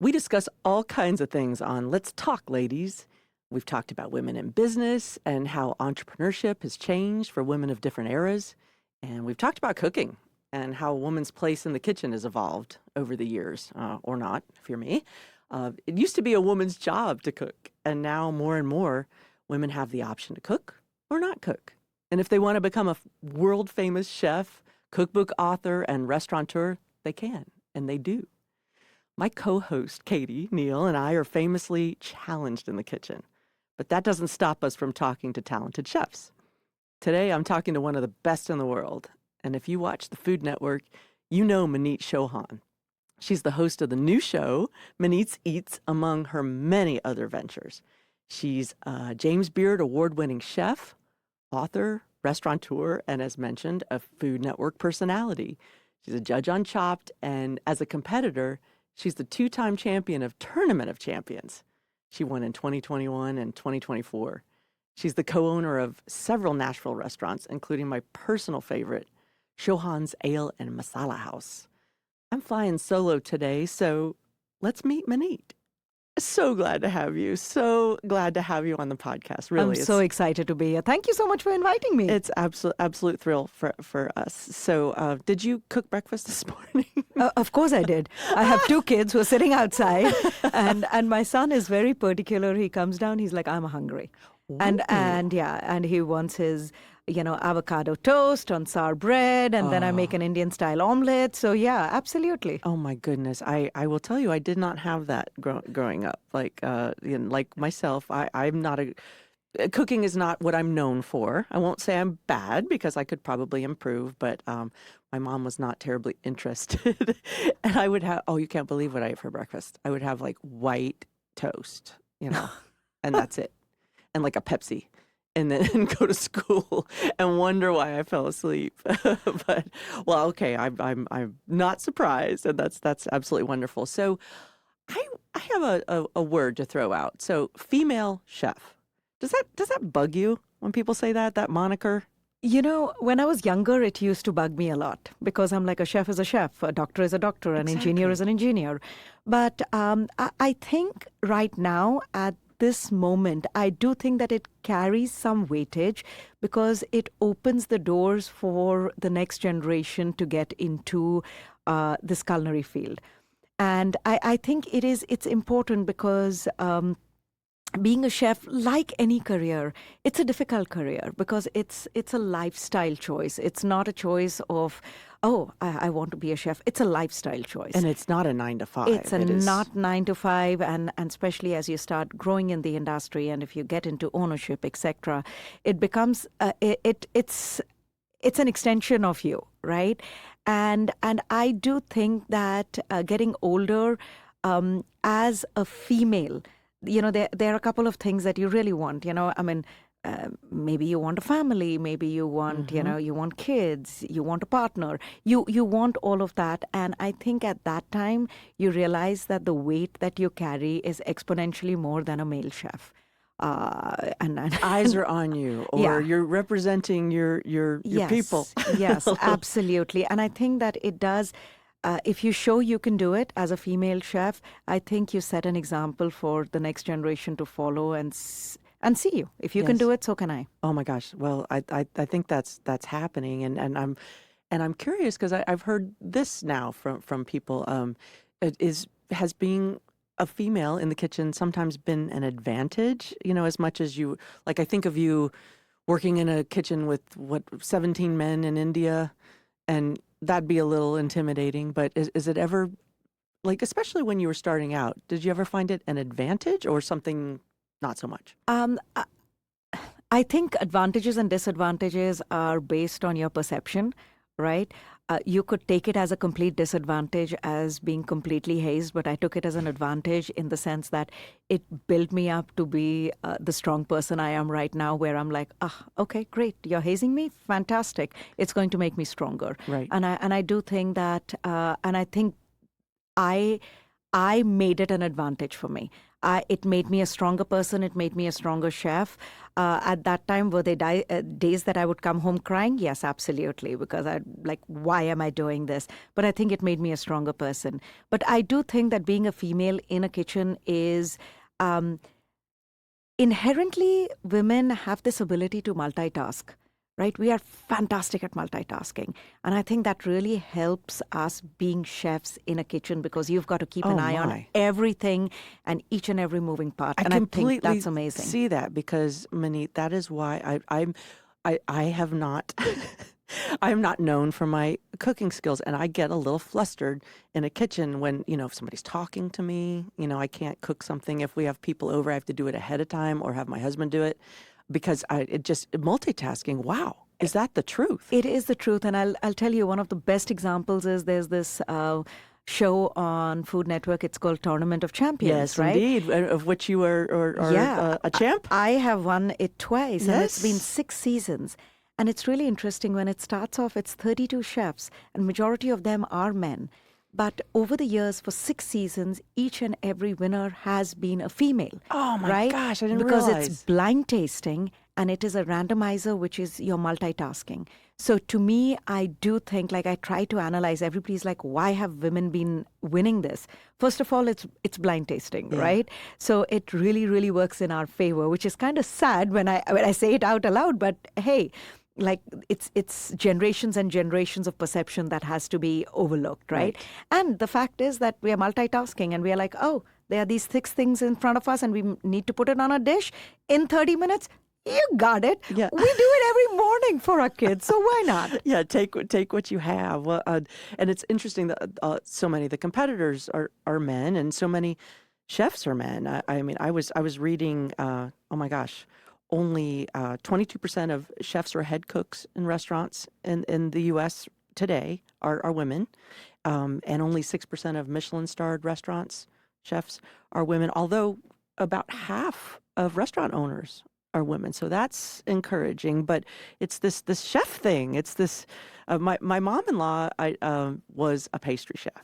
We discuss all kinds of things on Let's Talk, Ladies. We've talked about women in business and how entrepreneurship has changed for women of different eras. And we've talked about cooking and how a woman's place in the kitchen has evolved over the years, or not, if you're me. It used to be a woman's job to cook, and now more and more women have the option to cook or not cook. And if they want to become a world famous chef, cookbook author, and restaurateur, they can, and they do. My co-host, Katie, Neal, and I are famously challenged in the kitchen, but that doesn't stop us from talking to talented chefs. Today, I'm talking to one of the best in the world, and if you watch the Food Network, you know Maneet Chauhan. She's the host of the new show, Maneet Eats, among her many other ventures. She's a James Beard award-winning chef, author, restaurateur, and as mentioned, a Food Network personality. She's a judge on Chopped, and as a competitor, she's the two-time champion of Tournament of Champions. She won in 2021 and 2024. She's the co-owner of several Nashville restaurants, including my personal favorite, Chauhan's Ale and Masala House. I'm flying solo today, so let's meet Maneet. So glad to have you. So glad to have you on the podcast. Really, I'm so excited to be here. Thank you so much for inviting me. It's absolute thrill for us. So, did you cook breakfast this morning? Of course I did. I have two kids who are sitting outside, and my son is very particular. He comes down, he's like, I'm hungry. And he wants his, avocado toast on sour bread, and then I make an Indian style omelet. So yeah, absolutely. Oh my goodness. I will tell you, I did not have that growing up. Like myself, I'm not cooking is not what I'm known for. I won't say I'm bad because I could probably improve, but my mom was not terribly interested. And I would have, you can't believe what I ate for breakfast. I would have like white toast, and that's it. And like a Pepsi. And then go to school and wonder why I fell asleep. But okay, I'm not surprised, and that's absolutely wonderful. So, I have a word to throw out. So, female chef. Does that bug you when people say that moniker? When I was younger, it used to bug me a lot because I'm like, a chef is a chef, a doctor is a doctor, an engineer is an engineer. But I think right now at this moment, I do think that it carries some weightage because it opens the doors for the next generation to get into this culinary field. And I think it's important because being a chef, like any career, it's a difficult career because it's a lifestyle choice. It's not a choice of, I want to be a chef. It's a lifestyle choice. And it's not a 9 to 5. It's not 9 to 5. And especially as you start growing in the industry and if you get into ownership, etc., it becomes, it's an extension of you, right? And I do think that getting older as a female, there are a couple of things that you really want, maybe you want a family, maybe you want, you want kids, you want a partner, you want all of that. And I think at that time, you realize that the weight that you carry is exponentially more than a male chef. And eyes are on you, or you're representing your people. Yes, absolutely. And I think that it does. If you show you can do it as a female chef, I think you set an example for the next generation to follow and see you. If you can do it, so can I. Oh my gosh! Well, I think that's happening, and I'm curious because I've heard this now from people. Has being a female in the kitchen sometimes been an advantage? As much as you like, I think of you working in a kitchen with 17 men in India, and that'd be a little intimidating, but is it ever, like, especially when you were starting out, did you ever find it an advantage or something not so much? I think advantages and disadvantages are based on your perception, right? You could take it as a complete disadvantage as being completely hazed, but I took it as an advantage in the sense that it built me up to be the strong person I am right now, where I'm like, okay, great, you're hazing me, fantastic. It's going to make me stronger. Right. And I do think that, and I think I I made it an advantage for me. It made me a stronger person. It made me a stronger chef. At that time, were there days that I would come home crying? Yes, absolutely, because I like, why am I doing this? But I think it made me a stronger person. But I do think that being a female in a kitchen is inherently, women have this ability to multitask, right? We are fantastic at multitasking. And I think that really helps us being chefs in a kitchen, because you've got to keep an eye on everything and each and every moving part. And I think that's amazing. See that, because Maneet, that is why I have not I am not known for my cooking skills, and I get a little flustered in a kitchen when, if somebody's talking to me. I can't cook something if we have people over. I have to do it ahead of time or have my husband do it, because multitasking. Wow. Is that the truth? It is the truth. And I'll tell you, one of the best examples is there's this show on Food Network. It's called Tournament of Champions, yes, right? Indeed, of which you are a champ. I have won it twice, and it's been 6 seasons. And it's really interesting. When it starts off, it's 32 chefs, and majority of them are men. But over the years, for 6 seasons, each and every winner has been a female. Oh my gosh, I didn't realize. Because it's blind tasting, and it is a randomizer, which is your multitasking. So to me, I do think, I try to analyze, everybody's like, why have women been winning this? First of all, it's blind tasting, right? So it really, really works in our favor, which is kind of sad when I say it out aloud. But hey, it's generations and generations of perception that has to be overlooked, right? And the fact is that we are multitasking, and we are like, oh, there are these 6 things in front of us, and we need to put it on a dish in 30 minutes. You got it. Yeah. We do it every morning for our kids, so why not? Yeah, take what you have. Well, and it's interesting that so many of the competitors are men, and so many chefs are men. I mean, I was reading. Oh my gosh. Only 22% of chefs or head cooks in restaurants in the U.S. today are women, and only 6% of Michelin-starred restaurants chefs are women, although about half of restaurant owners are women. So that's encouraging. But it's this chef thing. It's this. My mom-in-law was a pastry chef,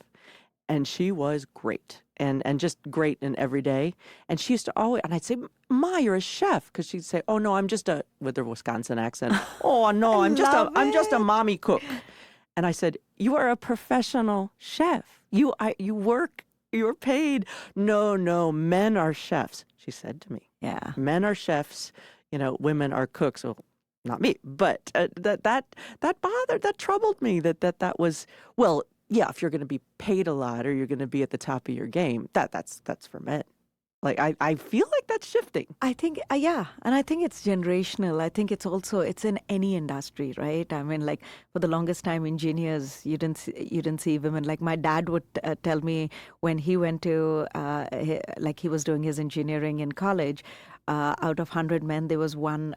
and she was great. And just great in every day. And she used to always, and I'd say, Ma, you're a chef. Because she'd say, oh, no, I'm just with her Wisconsin accent. Oh, no, I'm just a mommy cook. And I said, you are a professional chef. You work, you're paid. No, men are chefs, she said to me. Yeah. Men are chefs, women are cooks. Well, not me, but that troubled me that was, well, yeah, if you're going to be paid a lot or you're going to be at the top of your game, that's for men. I feel like that's shifting. I think, yeah, and I think it's generational. I think it's in any industry, right? I mean, for the longest time, engineers, you didn't see women. Like my dad would tell me when he went to, he was doing his engineering in college. Out of 100 men, there was one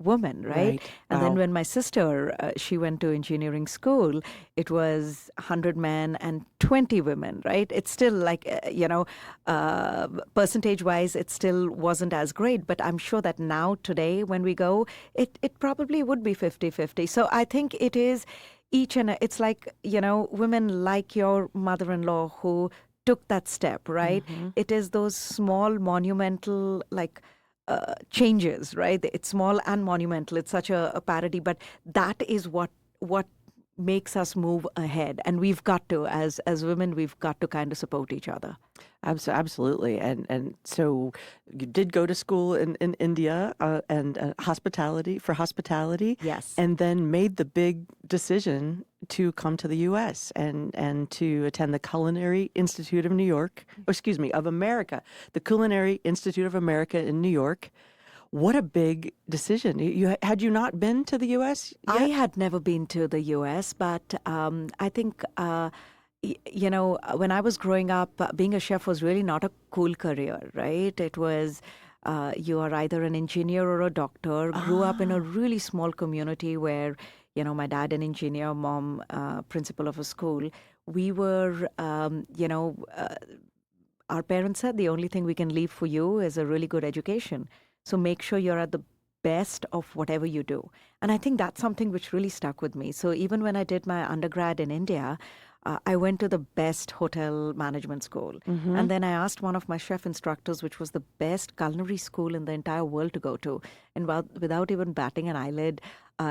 woman, right? And then when my sister, she went to engineering school, it was 100 men and 20 women, right? It's still percentage-wise, it still wasn't as great. But I'm sure that now, today, when we go, it probably would be 50-50. So I think it is it's like, women like your mother-in-law who took that step, right? Mm-hmm. It is those small, monumental, changes, right? It's small and monumental. It's such a parody, but that is what makes us move ahead. And we've got to, as women, we've got to kind of support each other. Absolutely. And so you did go to school in India and hospitality. Yes. And then made the big decision to come to the U.S. and to attend the Culinary Institute of America, the Culinary Institute of America in New York. What a big decision. Had you not been to the U.S. yet? I had never been to the U.S., but I think, when I was growing up, being a chef was really not a cool career, right? It was, you are either an engineer or a doctor. Grew up in a really small community where, my dad an engineer, mom principal of a school. We were, our parents said the only thing we can leave for you is a really good education. So make sure you're at the best of whatever you do. And I think that's something which really stuck with me. So even when I did my undergrad in India, I went to the best hotel management school. And then I asked one of my chef instructors, which was the best culinary school in the entire world to go to. And without even batting an eyelid,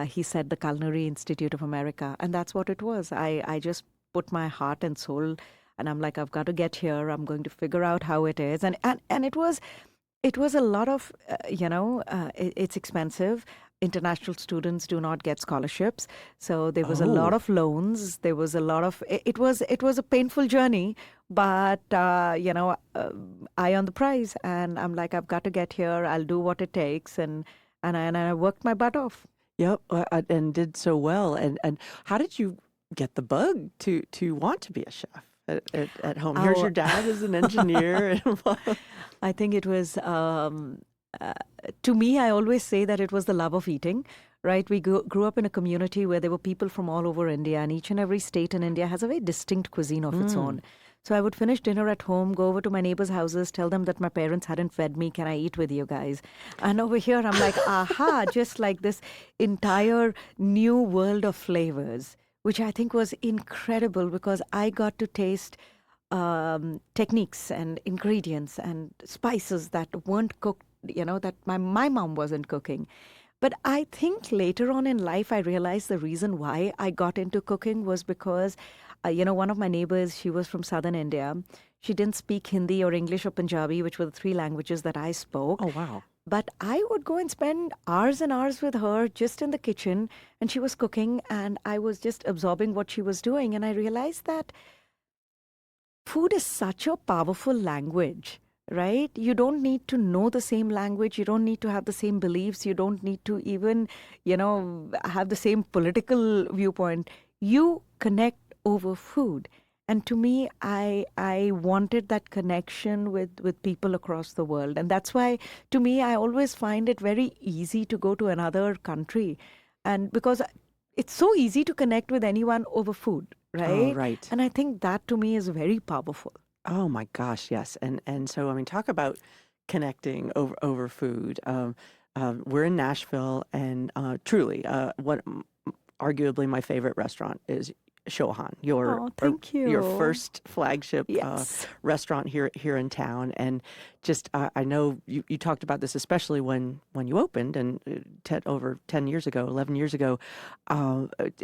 he said the Culinary Institute of America. And that's what it was. I just put my heart and soul, and I'm like, I've got to get here. I'm going to figure out how it is. And it was a lot of, it's expensive. International students do not get scholarships. So there was a lot of loans. There was a lot of, it was a painful journey, but, eye on the prize. And I'm like, I've got to get here. I'll do what it takes. And I worked my butt off. Yep, and did so well. And how did you get the bug to want to be a chef at home? Here's your dad as an engineer. I think it was, to me, I always say that it was the love of eating, right? We grew up in a community where there were people from all over India, and each and every state in India has a very distinct cuisine of its own. So I would finish dinner at home, go over to my neighbors' houses, tell them that my parents hadn't fed me. Can I eat with you guys? And over here, I'm like, aha, just like this entire new world of flavors, which I think was incredible because I got to taste techniques and ingredients and spices that weren't cooked, that my mom wasn't cooking. But I think later on in life, I realized the reason why I got into cooking was because, one of my neighbors, she was from southern India. She didn't speak Hindi or English or Punjabi, which were the three languages that I spoke. Oh, wow. But I would go and spend hours and hours with her just in the kitchen, and she was cooking, and I was just absorbing what she was doing. And I realized that food is such a powerful language, right? You don't need to know the same language. You don't need to have the same beliefs. You don't need to even, have the same political viewpoint. You connect over food. And to me, I wanted that connection with people across the world. And that's why, to me, I always find it very easy to go to another country. And because it's so easy to connect with anyone over food, right? Oh, right. And I think that, to me, is very powerful. Oh, my gosh, yes. And so, I mean, talk about connecting over food. We're in Nashville, and truly, what arguably my favorite restaurant is Shohan, thank you. your first flagship Yes. restaurant here in town. And just I know you talked about this, especially when you opened, and over 10 years ago, 11 years ago.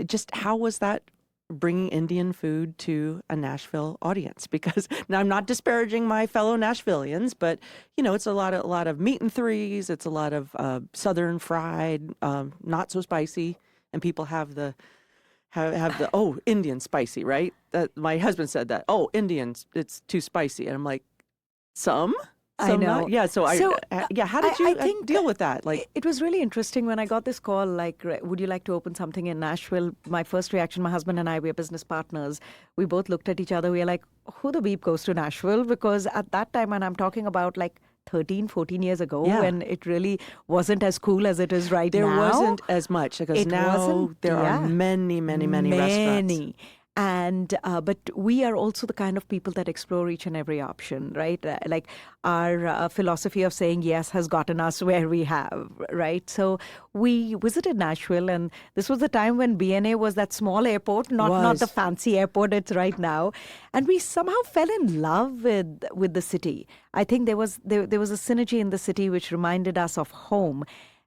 Just how was that bringing Indian food to a Nashville audience? Because now I'm not disparaging my fellow Nashvillians, but it's a lot of meat and threes. It's a lot of Southern fried, not so spicy, and people have the Indian spicy, right? My husband said that. Oh, Indians, it's too spicy, and I'm like, some I know. not. Yeah. So how did you deal with that? Like, it was really interesting when I got this call, like, would you like to open something in Nashville? My first reaction, my husband and I, we are business partners. We both looked at each other. We were like, who the beep goes to Nashville? Because at that time, and I'm talking about like 13, 14 years ago, when it really wasn't as cool as it is right now. There wasn't as much, because now there are many restaurants. And but we are also the kind of people that explore each and every option, right? Like our philosophy of saying yes has gotten us where we have, right? So we visited Nashville, and this was the time when BNA was that small airport, not the fancy airport it's right now, and we somehow fell in love with the city. I think there was a synergy in the city which reminded us of home.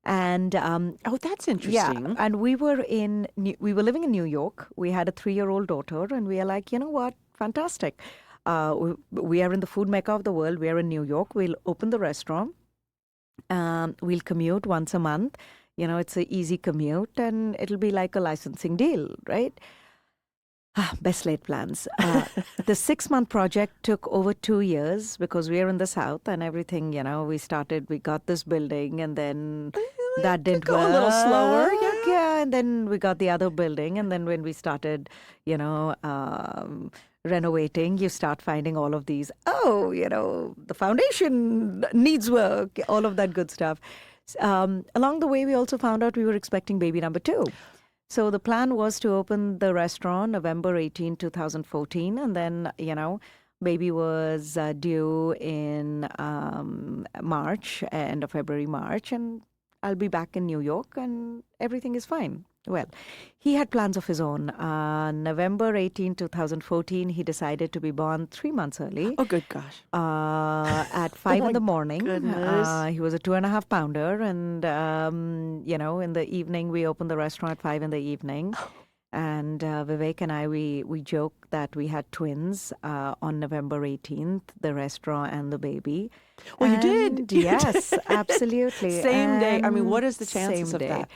And that's interesting. Yeah, and we were living in New York. We had a 3-year-old daughter, and we are like, you know what, fantastic. We are in the food mecca of the world. We are in New York. We'll open the restaurant. We'll commute once a month. It's an easy commute, and it'll be like a licensing deal, right? Best laid plans. The 6-month project took over 2 years because we are in the South and everything, we got this building, and then that didn't go work. A little slower. Yeah, and then we got the other building, and then when we started, renovating, you start finding all of these, the foundation needs work, all of that good stuff. Along the way, we also found out we were expecting baby number 2. So the plan was to open the restaurant November 18, 2014. And then, baby was due in March, end of February, March. And I'll be back in New York, and everything is fine. Well, he had plans of his own. November 18, 2014, he decided to be born 3 months early. Oh, good gosh. At 5 my in the morning. goodness. He was a 2.5 pounder. And, in the evening, we opened the restaurant at 5 in the evening. And Vivek and I, we joke that we had twins on November 18th, the restaurant and the baby. Well, you did. And yes, absolutely. Same day. I mean, And what is the chances same of day. that?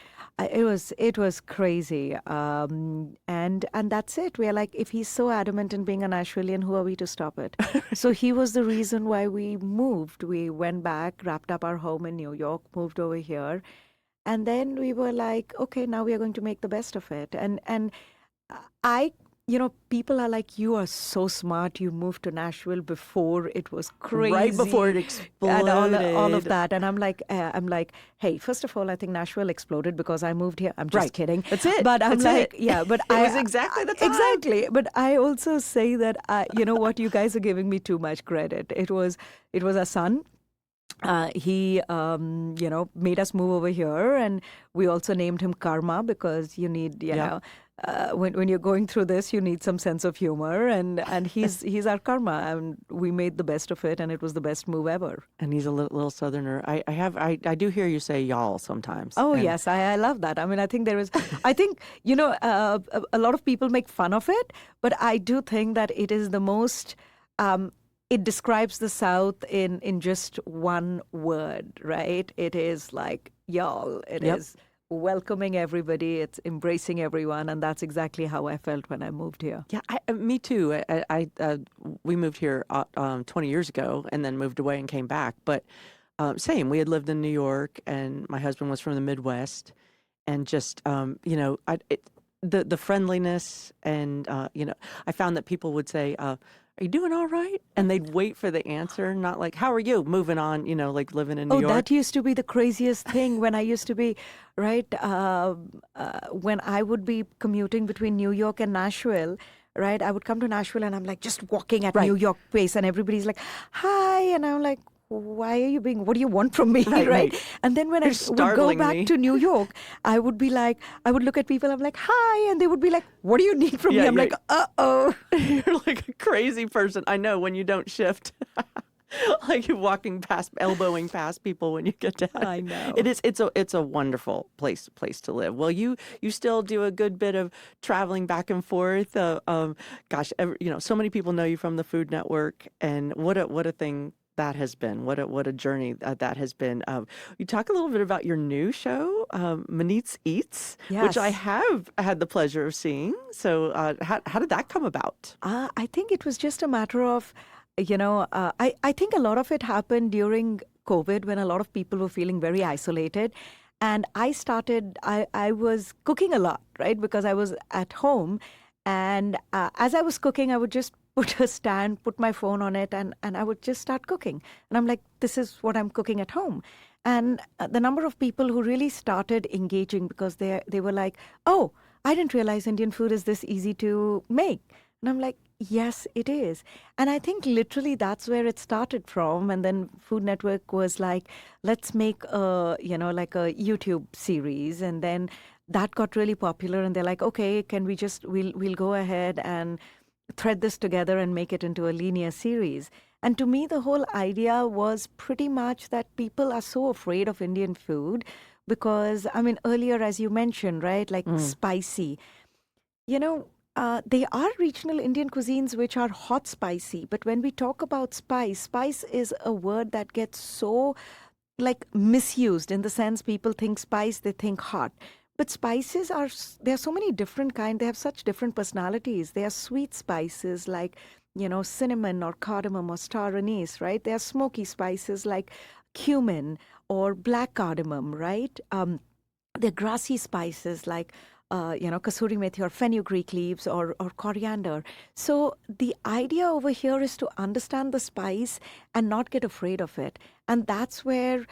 It was crazy, and that's it. We are like, if he's so adamant in being a Nashvilleian, who are we to stop it? So he was the reason why we moved. We went back, wrapped up our home in New York, moved over here, and then we were like, okay, now we are going to make the best of it. And I, people are like, you are so smart. You moved to Nashville before it was crazy, Right before it exploded. and all of that. And I'm like, hey, first of all, I think Nashville exploded because I moved here. I'm just Right. kidding. That's it. But I'm That's like, it. yeah, but It was exactly the time. Exactly. But I also say that, you know what, you guys are giving me too much credit. It was our son. He, made us move over here, and we also named him Karma because you need, when you're going through this, you need some sense of humor, and he's our Karma, and we made the best of it, and it was the best move ever. And he's a little Southerner. I do hear you say y'all sometimes. Oh, And yes, I love that. I mean, I think there is, a lot of people make fun of it, but I do think that it is the most. It describes the South in just one word, right? It is like y'all. It Yep. is welcoming everybody. It's embracing everyone, and that's exactly how I felt when I moved here. Yeah, me too. We moved here 20 years ago and then moved away and came back. But same, we had lived in New York, and my husband was from the Midwest, and just the friendliness, and I found that people would say, "Are you doing all right?" And they'd wait for the answer, not like, "How are you?" Moving on, like living in New York. That used to be the craziest thing when I used to be, right, when I would be commuting between New York and Nashville, right, I would come to Nashville and I'm like just walking at Right. New York pace and everybody's like, hi, and I'm like, why are you being, what do you want from me, Right, right? right. And then when You're I would go startling back me. to New York, I would be like, I would look at people, I'm like, hi, and they would be like, what do you need from me? Yeah, I'm yeah. like, uh-oh. You're like a crazy person. I know when you don't shift. Like you're elbowing past people when you get down. I know. It's a wonderful place to live. Well, you still do a good bit of traveling back and forth. Gosh, so many people know you from the Food Network, and what a thing that has been. What a journey that has been. You talk a little bit about your new show, Manit's Eats, which I Yes. have had the pleasure of seeing. So how did that come about? I think it was just a matter of, I think a lot of it happened during COVID when a lot of people were feeling very isolated. And I was cooking a lot, right? Because I was at home. And as I was cooking, I would just put a stand, put my phone on it, and I would just start cooking. And I'm like, this is what I'm cooking at home. And the number of people who really started engaging because they were like, oh, I didn't realize Indian food is this easy to make. And I'm like, yes, it is. And I think literally that's where it started from. And then Food Network was like, let's make like a YouTube series. And then that got really popular. And they're like, okay, can we we'll go ahead and thread this together and make it into a linear series. And to me, the whole idea was pretty much that people are so afraid of Indian food because, I mean, earlier, as you mentioned, right, like spicy. They are regional Indian cuisines which are hot spicy. But when we talk about spice is a word that gets so like misused in the sense people think spice, they think hot. But spices there are so many different kinds. They have such different personalities. They are sweet spices like, cinnamon or cardamom or star anise, right? They are smoky spices like cumin or black cardamom, right? They're grassy spices like, kasuri methi or fenugreek leaves or coriander. So the idea over here is to understand the spice and not get afraid of it. And that's where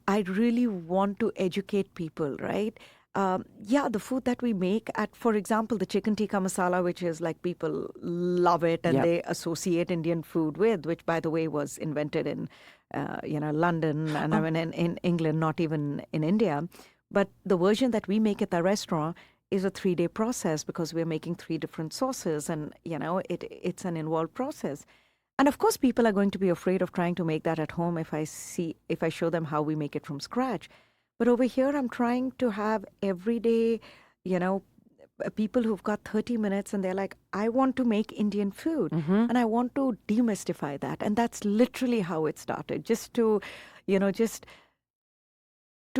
I really want to educate people, right? The food that we make for example, the chicken tikka masala, which is like people love it and Yep. they associate Indian food with, which by the way was invented in, London and I mean in England, not even in India. But the version that we make at the restaurant is a 3-day process because we're making 3 different sauces, and it's an involved process. And of course, people are going to be afraid of trying to make that at home if I show them how we make it from scratch. But over here, I'm trying to have everyday, people who've got 30 minutes and they're like, I want to make Indian food and I want to demystify that. And that's literally how it started. Just to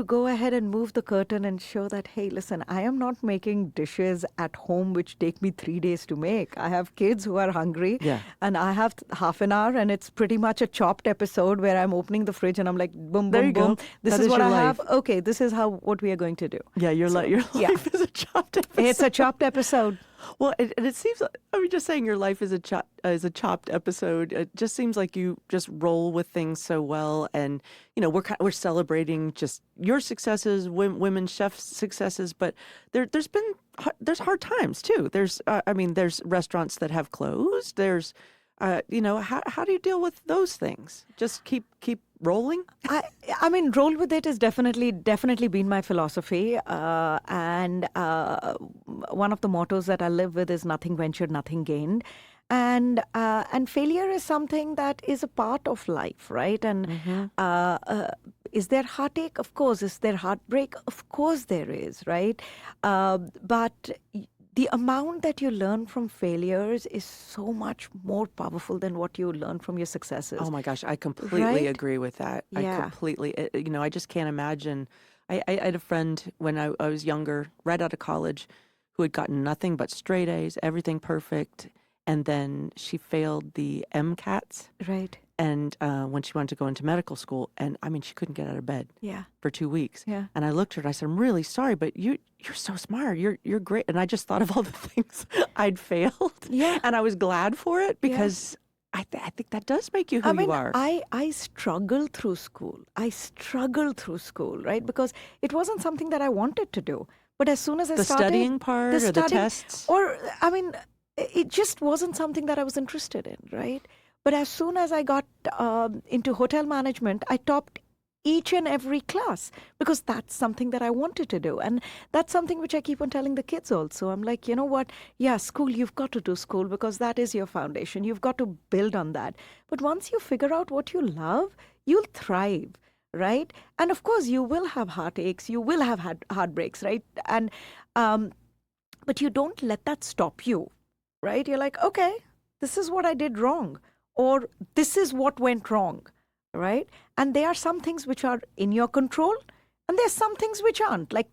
go ahead and move the curtain and show that, hey, listen, I am not making dishes at home which take me 3 days to make. I have kids who are hungry, and I have half an hour, and it's pretty much a chopped episode where I'm opening the fridge and I'm like, boom, There boom, you boom. go. This That is is what your I life. have. Okay, this is what we are going to do. Yeah, your life is a chopped episode. It's a chopped episode. Well, and it seems, I mean, just saying your life is a chopped episode. It just seems like you just roll with things so well, and we're celebrating just your successes, women chefs' successes, but there's hard times tue. There's there's restaurants that have closed. There's how do you deal with those things? Just keep rolling? I mean, roll with it is definitely been my philosophy. And one of the mottos that I live with is nothing ventured, nothing gained. And failure is something that is a part of life, right? And is there heartache? Of course. Is there heartbreak? Of course there is, right? But the amount that you learn from failures is so much more powerful than what you learn from your successes. Oh my gosh, I completely Right? agree with that. Yeah. I completely, I just can't imagine. I had a friend when I was younger, right out of college, who had gotten nothing but straight A's, everything perfect. And then she failed the MCATs. Right. And when she wanted to go into medical school, and I mean, she couldn't get out of bed Yeah. for 2 weeks. Yeah. And I looked at her and I said, I'm really sorry, but you're so smart. You're great. And I just thought of all the things I'd failed. Yeah. And I was glad for it because I think that does make you who you are. I struggled through school. Right? Because it wasn't something that I wanted to do. But as soon as I The started... studying part or the tests? Or, I mean, it just wasn't something that I was interested in, right? But as soon as I got into hotel management, I topped each and every class because that's something that I wanted to do. And that's something which I keep on telling the kids also. I'm like, you know what? Yeah, school, you've got to do school because that is your foundation. You've got to build on that. But once you figure out what you love, you'll thrive, right? And of course, you will have heartaches. You will have heartbreaks, right? And but you don't let that stop you, right? You're like, okay, this is what I did wrong. Or this is what went wrong, right? And there are some things which are in your control, and there's some things which aren't. Like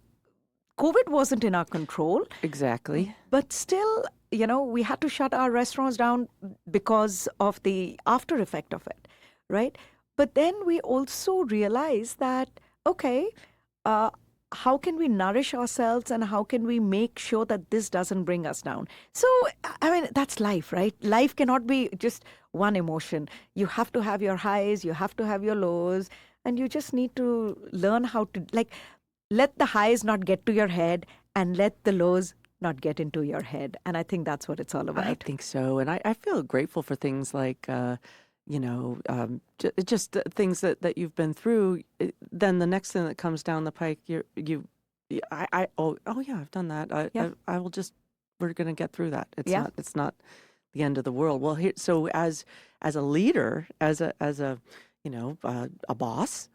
COVID wasn't in our control. Exactly. But still, we had to shut our restaurants down because of the after effect of it, right? But then we also realized that, okay, how can we nourish ourselves and how can we make sure that this doesn't bring us down? So, I mean, that's life, right? Life cannot be just one emotion. You have to have your highs, you have to have your lows, and you just need to learn how to, let the highs not get to your head and let the lows not get into your head. And I think that's what it's all about. I think so. And I feel grateful for things like, just things that you've been through. Then the next thing that comes down the pike, I've done that. I will just, we're going to get through that. It's not the end of the world. Well, so as a leader, as a boss,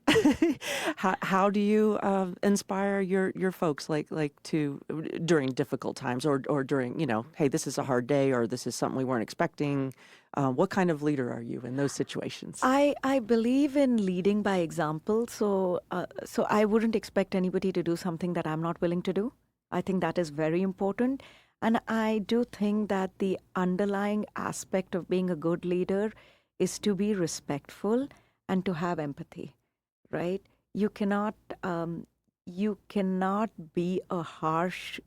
how do you inspire your folks like to during difficult times or during, hey, this is a hard day or this is something we weren't expecting? What kind of leader are you in those situations? I believe in leading by example. So I wouldn't expect anybody to do something that I'm not willing to do. I think that is very important. And I do think that the underlying aspect of being a good leader is to be respectful and to have empathy, right? You cannot be a harsh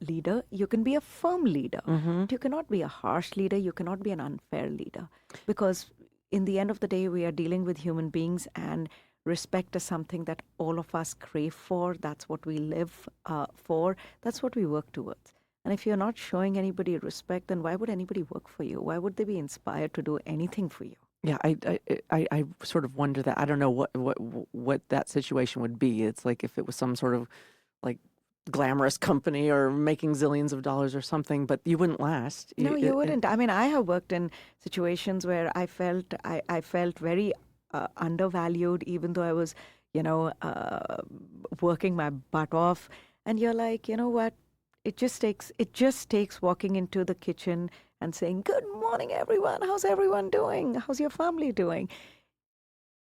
leader. You can be a firm leader. But you cannot be a harsh leader. You cannot be an unfair leader. Because in the end of the day, we are dealing with human beings, and respect is something that all of us crave for. That's what we live for. That's what we work towards. And if you're not showing anybody respect, then why would anybody work for you? Why would they be inspired to do anything for you? Yeah, I sort of wonder that. I don't know what that situation would be. It's like if it was some sort of like glamorous company or making zillions of dollars or something, but you wouldn't last. No, you wouldn't. I mean, I have worked in situations where I felt very undervalued, even though I was, working my butt off. And you're like, you know what? It just takes walking into the kitchen and saying, "Good morning, everyone. How's everyone doing? How's your family doing?"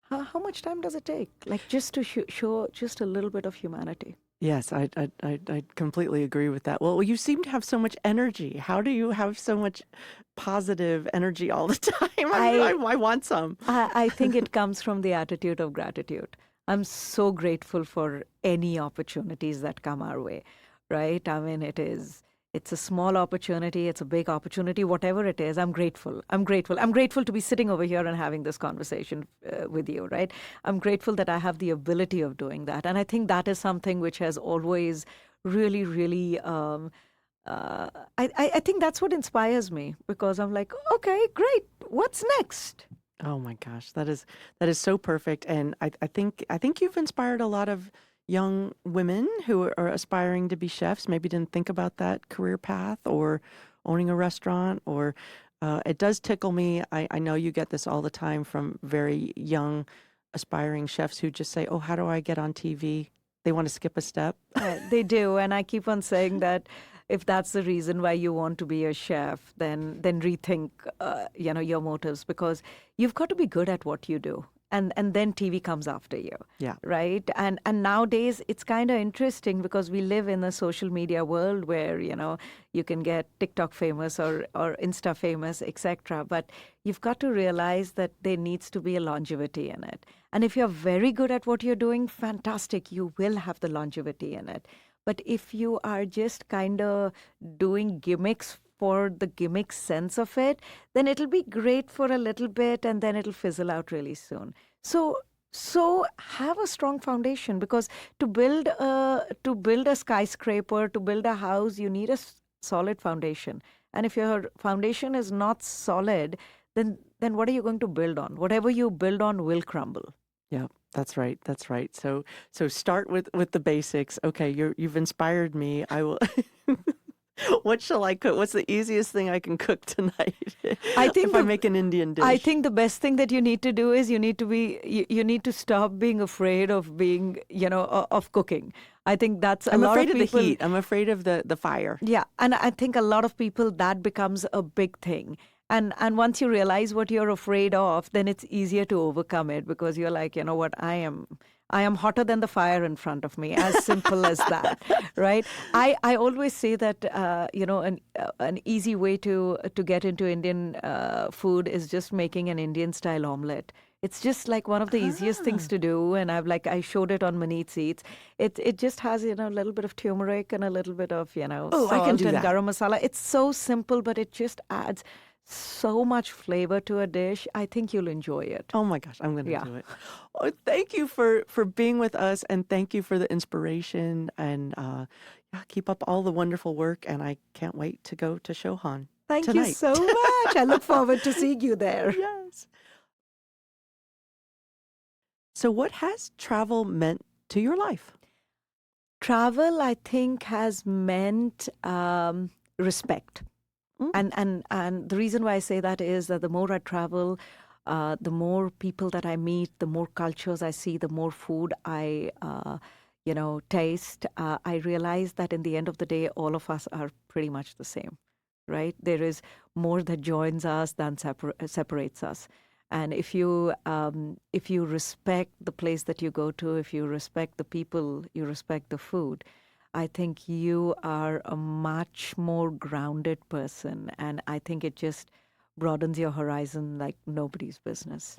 How much time does it take? Like just to show just a little bit of humanity. Yes, I completely agree with that. Well, you seem to have so much energy. How do you have so much positive energy all the time? I want some. I think it comes from the attitude of gratitude. I'm so grateful for any opportunities that come our way, right? I mean, it's a small opportunity, it's a big opportunity, whatever it is, I'm grateful. I'm grateful. I'm grateful to be sitting over here and having this conversation with you, right? I'm grateful that I have the ability of doing that. And I think that is something which has always really, really, I think that's what inspires me, because I'm like, okay, great. What's next? Oh my gosh, that is so perfect. And I think you've inspired a lot of young women who are aspiring to be chefs, maybe didn't think about that career path or owning a restaurant, or it does tickle me. I know you get this all the time from very young aspiring chefs who just say, "Oh, how do I get on TV?" They want to skip a step. They do, and I keep on saying that if that's the reason why you want to be a chef, then rethink, your motives, because you've got to be good at what you do, and then TV comes after you. Yeah. Right. And nowadays it's kind of interesting because we live in a social media world where you can get TikTok famous or Insta famous, etc. But you've got to realize that there needs to be a longevity in it. And if you're very good at what you're doing, fantastic, you will have the longevity in it. But if you are just kind of doing gimmicks for the gimmick sense of it, then it'll be great for a little bit and then it'll fizzle out really soon. So have a strong foundation, because to build a skyscraper, to build a house, you need a solid foundation. And if your foundation is not solid, then what are you going to build on? Whatever you build on will crumble. Yeah, that's right. That's right. So start with the basics. Okay, you've inspired me. I will. What shall I cook? What's the easiest thing I can cook tonight? I think if I make an Indian dish. I think the best thing that you need to do is you need to stop being afraid of being, of cooking. I think that's I'm afraid of the heat. I'm afraid of the fire. Yeah, and I think a lot of people, that becomes a big thing. And once you realize what you're afraid of, then it's easier to overcome it, because you're like, you know what, I am hotter than the fire in front of me. As simple as that, right? I always say that an easy way to get into Indian food is just making an Indian style omelette. It's just like one of the easiest things to do, and I showed it on Maneet's Eats. It just has a little bit of turmeric and a little bit of salt I can do and that. garam masala. It's so simple, but it just adds so much flavor to a dish. I think you'll enjoy it. Oh my gosh, I'm going to do it. Oh, thank you for being with us, and thank you for the inspiration, and keep up all the wonderful work. And I can't wait to go to Shohan Thank tonight. you so much. I look forward to seeing you there. Yes. So what has travel meant to your life? Travel, I think, has meant respect. And the reason why I say that is that the more I travel, the more people that I meet, the more cultures I see, the more food I taste, I realize that in the end of the day, all of us are pretty much the same, right? There is more that joins us than separates us. And if you respect the place that you go to, if you respect the people, you respect the food, I think you are a much more grounded person. And I think it just broadens your horizon like nobody's business.